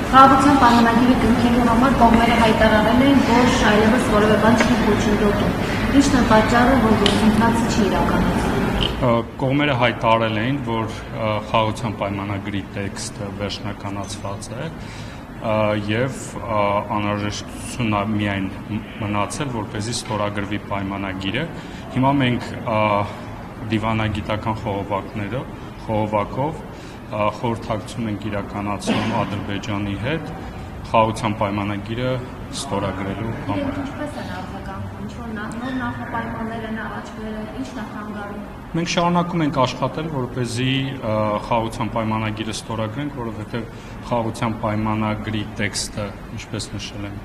Խաղաղության պայմանագիրը կնքելու համար կողմերը հայտարարել են, որ այլևս որևէ բան չի ոչնչացնում։ Ինչն է պատճառը, որ գործընթացը չի իրականացվում։ Կողմերը հայտարարել էին, որ խաղաղության պայմանագրի տեքստը վերջնականացված է եւ անհրաժեշտություն միայն մնացել, որպեսզի ստորագրվի պայմանագիրը։ Հիմա մենք դիվանագիտական խողովակով խորհրդակցում ենք իրականացնում Ադրբեջանի հետ խաղաղության պայմանագիրը ստորագրելու համար։ Ինչպես են արձագանքում, ինչ-որ նոր նախապայմաններ են առաջ բերել, ի՞նչն է խանգարում։ Մենք շարունակում ենք աշխատել, որպեսզի խաղաղության պայմանագիրը ստորագրենք, որովհետև խաղաղության պայմանագրի տեքստը, ինչպես նշել եմ,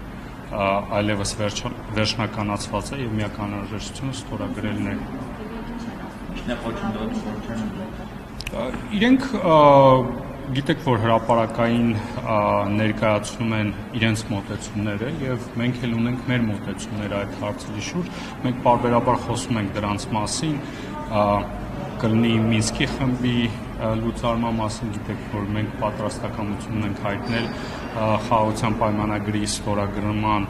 այլևս վերջնականացված է եւ միակ անհրաժեշտությունը ստորագրելն է։ Իրենք գիտեք, որ հրապարակային ներկայացնում են իրենց մոտեցումները եւ մենք էլ ունենք մեր մոտեցումները այդ հարցերի շուրջ։ Մենք պարբերաբար խոսում ենք դրանց մասին, կլինի Մինսկի խմբի լուծարման մասին, գիտեք, որ մենք պատրաստակամություն ունենք հայտնել խաղաղության պայմանագրի ստորագրման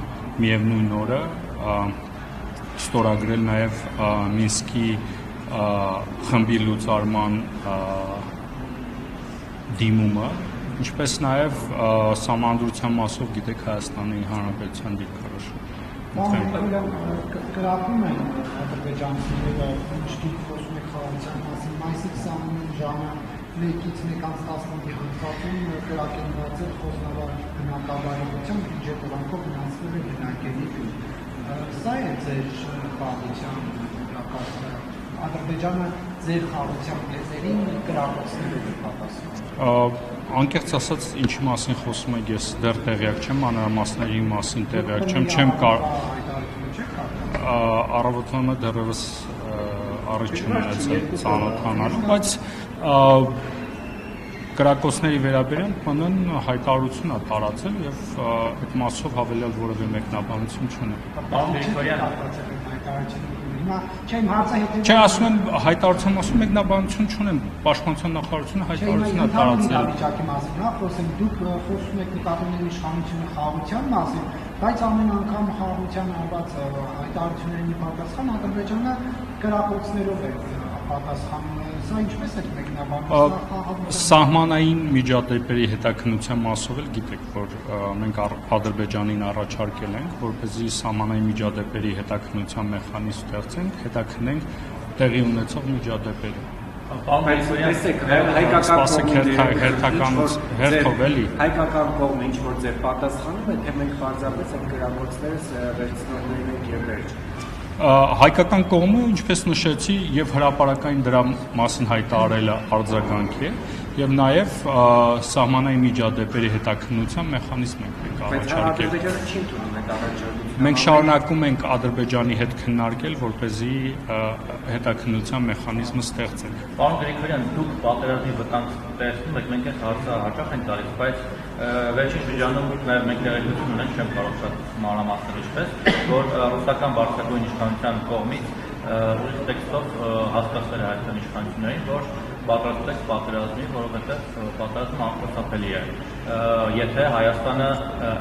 միևնույն օրը ստորագրել նաեւ Մինսկի խմբի լուծարման դիմումը, ինչպես նաև սահմանադրության մասով գիտեք Հայաստանի Հանրապետության դիրքորոշումը։ Գրավում են ադրբեջանցիները, ինչի խոսում եք խաղաղության մասին, մայիսի 29 ժամը 1-ից 1:15-ի հատվածում կրակենված է խոսնավար բնակավարության բյուջետով ֆինանսվել է բնակելի գյուտ։ Սա է ձեր խաղաղության նկատմամբ Ադրբեջանը ձեր խաղաղության եզերին կրակոցներ է պատասխանում։ Անկեղծ ասած, ինչի մասին խոսում եք, ես դեռ տեղյակ չեմ, մանրամասների մասին տեղյակ չեմ, առավոտվանը դեռևս առիթ չեմ ունեցել ծանոթանալու, բայց կրակոցների վերաբերյալ ՄՆ-ն հայտարարություն է տարածել եւ այդ մասով հավելյալ որևէ մեկնաբանություն չունեմ։ Չէ, ասում եմ հայտարարության մասում մեկնաբանություն չունեմ, պաշտպանության նախարարությունը հայտարարություն է տարածել։ Դուք խոսում եք նկատողների իշխանությունը խաղաղության մասին, բայց ամեն անգամ խաղաղության արված հայտարարությունների պատասխան Ադրբեջանը կրակոցներով է պատասխանում։ Սա ինչպես է մեկնաբանում։ Սահմանային միջադեպերի հետաքննության մասով էլ գիտեք, որ մենք Ադրբեջանին առաջարկել ենք, որպեսզի սահմանային միջադեպերի հետաքննության մեխանիզմ ստեղծենք, հետաքննենք տեղի ունեցող միջադեպերը։ Հայկական կողմը ինչ-որ ձեր պատասխանում է, թե մենք պարզապես այդ գրագործները վերցնողներին ենք եւ վերջ։ Հայկական կողմը, ինչպես նշեցի, եւ հրապարակային դրա մասին հայտարարելը արձագանք է եւ նաեւ սահմանային միջադեպերի հետաքննության մեխանիզմ ենք առաջարկել։ Մենք շարունակում ենք Ադրբեջանի հետ քննարկել, որպեսզի հետաքննության մեխանիզմը ստեղծենք։ Պարոն Գրիգորյան, դուք պատերազմի վտանգ տեսնում եք, մենք այս հարցը հաճախ ենք տալիս, բայց վերջին շրջանում նաև մենք տեղեկություն ունենք, չեմ կարող շատ մանրամասնել ինչպես, որ ռուսական բարձրագույն իշխանության կողմից ուրիշ տեքստով հասկացվել է հայաստանի իշխանություններին, որ պատրաստվեք պատերազմի, որովհետև պատերազմը անխուսափելի է։ Եթե Հայաստանը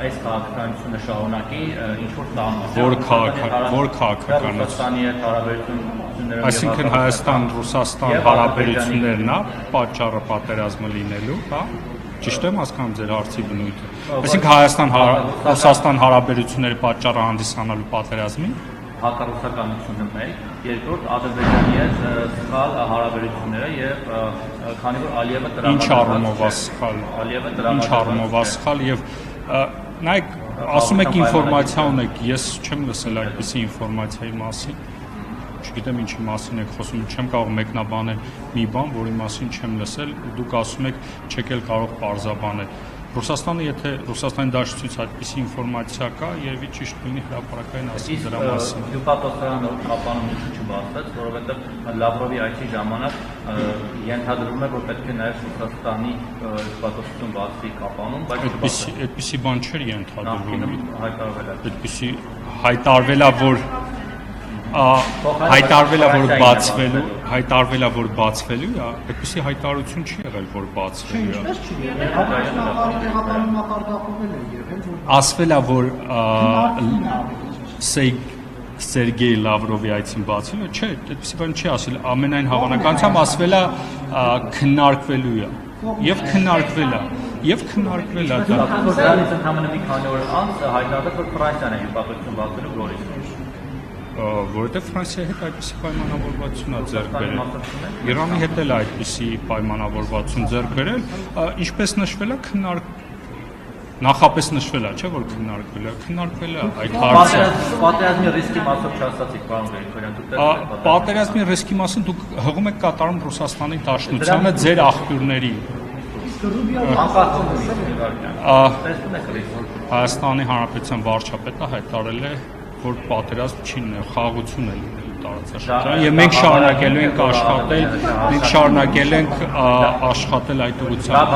այս քաղաքականությունը շարունակի, ինչ-որ տանում։ Որ քաղաքականություն։ Ռուսաստանի հետ հարաբերությունները։ Այսինքն Հայաստան-Ռուսաստան հարաբերություններն է պատճառը պատերազմը լինելու, հա։ Ճիշտ եմ հասկանում ձեր հարցի բնույթը։ Այսինքն Հայաստան-Ռուսաստան հարաբերությունների պատճառը հանդիսանալու պատերազմին հակառուսականությունը մեկ, երկրորդ Ադրբեջանի հետ սխալ հարաբերությունները եւ քանի որ Ալիևը դրամատուրգ Ինչ առումով է սխալ։ Ալիևը Ինչ առումով է սխալ եւ նայեք, ասում եք ինֆորմացիա ունեք, ես չեմ լսել այդպիսի ինֆորմացիայի մասին։ Չգիտեմ ինչի մասին եք խոսում, չեմ կարող մեկնաբանել մի բան, որի մասին չեմ լսել, ու դուք ասում եք չեք էլ կարող պարզաբանել։ Ռուսաստանը, եթե Ռուսաստանի դաշտից այդպիսի ինֆորմացիա կա, երևի ճիշտ լինի հրապարակային ասել դրա մասին։ Հյուպատոսարանը կապանում ինչու չբացվեց, որովհետև Լավրովի այցի ժամանակ ենթադրվում է, որ պետք է նաև Ռուսաստանի հյուպատոսություն բացվի կապանում, բայց այդպիսի բան չէր ենթադրվում։ հայտարարվել է, Այդպիսի հայտարարվել է, որ բացվելու, հայտարարվել է, որ բացվելու է, այդպիսի հայտարարություն չի եղել, որ բացվելու է։ Ինչպես չի եղել, հավաքնականի տեղակայում մակարդակվել է եղել, որ Ասվել է, որ Սերգեյ Լավրովի այցին բացվելու, չէ, այդպիսի բան չի ասել, ամենայն հավանականությամբ ասվել է քննարկվելու է, եւ քննարկվել է դա։ Դրանից ընդհանրապես մի քանի օր անց հայտարարվեց, որ Ֆրանսիան է հպատակություն բացելու Գորիսում։ Որովհետև Ֆրանսիայի հետ այդպիսի պայմանավորվածություն է ձեռք բերել։ Իրանի հետ էլ այդպիսի պայմանավորվածություն ձեռք բերել, ինչպես նշվել է նախապես նշվել է, չէ՞ որ քննարկվել է այդ հարցը։ Պատերազմի ռիսկի մասով չասացիք, պարոն Գրիգորյան, դուք Պատերազմի ռիսկի մասին դուք հղում եք կատարում Ռուսաստանի Դաշնությանը ձեր աղբյուրների։ Հայաստանի Հանրապետության վարչապետը հայտարարել է, որ պատերազմ չի լինել, խաղաղություն է լինելու տարածաշրջանում, եւ մենք շարունակելու ենք աշխատել այդ ուղղությամբ։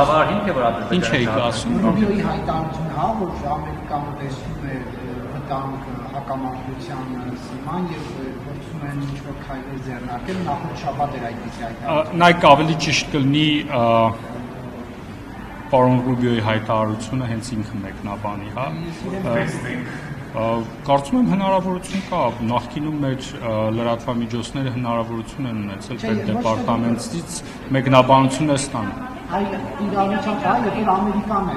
Ինչ էիք ասում։ Ռուբիոյի հայտարարությունը, հա, որ Ամերիկան տեսնում է վտանգ հակամարտության սիման եւ փորձում են ինչ-որ քայլեր ձեռնարկել, նախորդ շաբաթ էր այդպիսի հայտարարություն։ Նայեք, ավելի ճիշտ կլինի պարոն Ռուբիոյի հայտարարությունը հենց ինքը մեկնաբանի, հա։ Կարծում եմ հնարավորություն կա, նախկինում մեր լրատվամիջոցները հնարավորություն են ունեցել պետդեպարտամենտից մեկնաբանություն է ստանում։ Իրավիճակը, երբ Ամերիկան է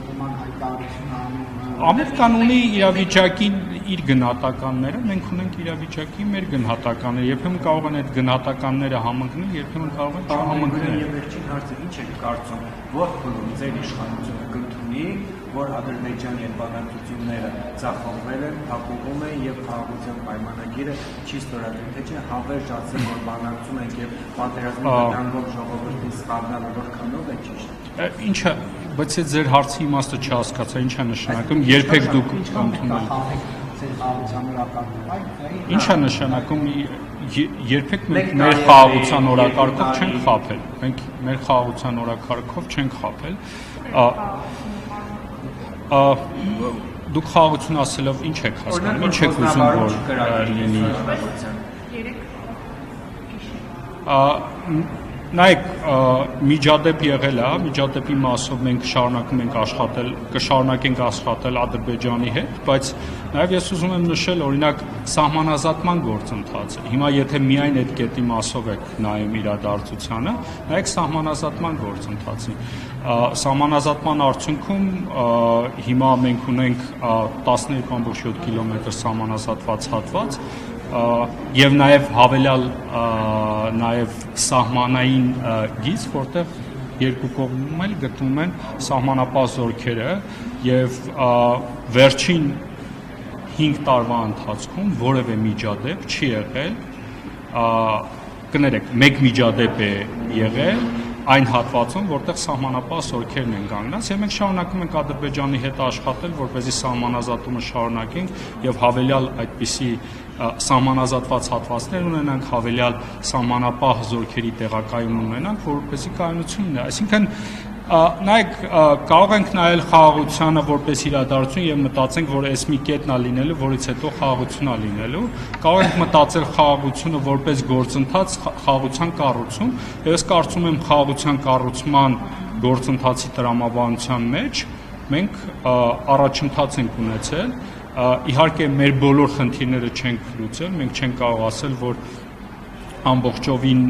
նման հայտարարություն անում։ Ամերիկան ունի իրավիճակին իր գնահատականները, մենք ունենք իրավիճակի մեր գնահատականները, երբեմն կարող են այդ գնահատականները համընկնել, երբեմն կարող են չհամընկնել։ Եվ վերջին հարցը ինչ եք կարծում, որ փուլում ձեր իշխանությունը կընդունի, որ Ադրբեջանի հետ բանակցությունները ձախողվել են, փակուղում են եւ խաղաղության պայմանագիրը չի ստորագրել, թե չէ հավերժ ասել, որ բանակցում ենք եւ պատերազմի վտանգով ժողովրդին սպառնալը որքանով է ճիշտ։ Ինչը, բայց այդ ձեր հարցի իմաստը չհասկացա, ինչ է նշանակում, երբեք դուք ընդունել։ Ինչ է նշանակում, երբեք մենք մեր խաղաղության օրակարգով չենք խաբել։ Մենք մեր խաղաղության օրակարգով չենք խաբել։ Դուք խաղաղություն ասելով ինչ եք հասկանում, ինչ եք ուզում որ լինի։ Նայեք, միջադեպ եղել է, միջադեպի մասով մենք շարունակում ենք աշխատել, կշարունակենք աշխատել Ադրբեջանի հետ, բայց նաև ես ուզում եմ նշել, օրինակ, սահմանազատման գործընթացը։ Հիմա եթե միայն այդ կետի մասով եք նայում իրադարձությանը, նայեք սահմանազատման գործընթացին։ Սահմանազատման արդյունքում հիմա մենք ունենք 12.7 կիլոմետր սահմանազատված հատված, եւ նաեւ հավելյալ նաեւ սահմանային գիծ, որտեղ երկու կողմում էլ գտնվում են սահմանապահ զորքերը եւ վերջին 5 տարվա ընթացքում որևէ միջադեպ չի եղել, կներեք, մեկ միջադեպ է եղել այն հատվածում, որտեղ սահմանապահ զորքերն են կանգնած, եւ մենք շարունակում ենք Ադրբեջանի հետ աշխատել, որպեսզի սահմանազատումը շարունակենք եւ հավելյալ այդպիսի սահմանազատված հատվածներ ունենանք, հավելյալ սահմանապահ զորքերի տեղակայում ունենանք, որպեսզի կայունություն ունենա։ Այսինքն նայեք, կարող ենք նայել խաղաղությանը որպես իրադարձություն եւ մտածենք, որ այս մի կետն է լինելու, որից հետո խաղաղություն է լինելու։ Կարող ենք մտածել խաղաղությունը որպես գործընթաց, խաղաղության կառուցում, եւ ես կարծում եմ խաղաղության կառուցման գործընթացի տրամաբանության մեջ մենք առաջընթաց ենք ունեցել։ Իհարկե մեր բոլոր խնդիրները չենք լուծել, մենք չենք կարող ասել, որ ամբողջովին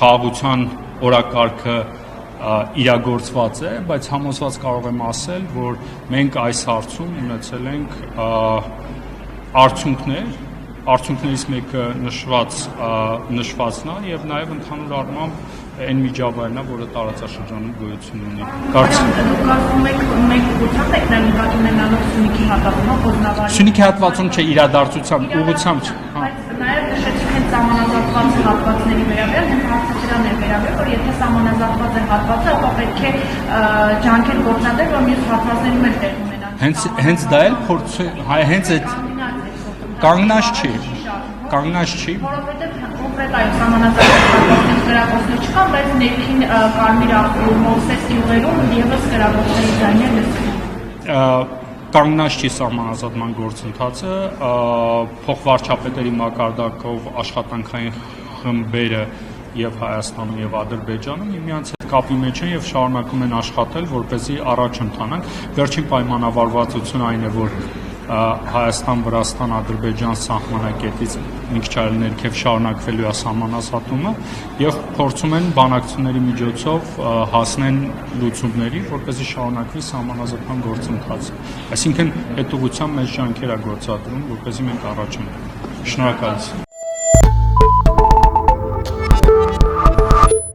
խաղաղության օրակարգը իրագործված է, բայց համոզված կարող եմ ասել, որ մենք այս հարցում ունեցել ենք արդյունքներից մեկը նշվածն է եւ նաեւ ընդհանուր առմամբ այն միջավայրն է, որը տարածաշրջանում գոյություն ունի։ Կարծում եք մենք ուղղությամբ եք նկատի ունենալով Սյունիքի հատվածում, Խոզնավարի։ Սյունիքի հատվածում չէ, իրադարձությամբ, ուղղությամբ։ Բայց նաև նշեցիք հենց սահմանազատված հատվածների վերաբերյալ, հենց հարցը դրան է վերաբերել, որ եթե սահմանազատված է հատվածը, ապա պետք է ջանքեր գործադրել, որ մյուս հատվածներում էլ տեղ ունենան։ Հենց դա էլ փորձ է, հենց այդ կանգնած չի։ Որովհետև կոնկրետ այո սահմանազատված հատվածների գրակոչներ չկան, բայց ներքին Կարմիր աղբյուր, Մովսես գյուղերում եւս գրակոչների ձայներ լսվում։ Կանգնած չի սահմանազատման գործընթացը, փոխվարչապետերի մակարդակով աշխատանքային խմբերը եւ Հայաստանում եւ Ադրբեջանում միմյանց հետ կապի մեջ են եւ շարունակում են աշխատել, որպեսզի առաջ ընթանանք։ Վերջին պայմանավորվածությունը այն է, որ Հայաստան, Վրաստան, Ադրբեջան սահմանակետից մի քիչ այլ ներքև շարունակվելու է սահմանազատումը եւ փորձում են բանակցությունների միջոցով հասնեն լուծումների, որպեսզի շարունակվի սահմանազատման գործընթացը։ Այսինքն այդ ուղղությամբ մեծ ջանքեր է գործադրվում, որպեսզի մենք առաջ ընկնենք։ Շնորհակալություն։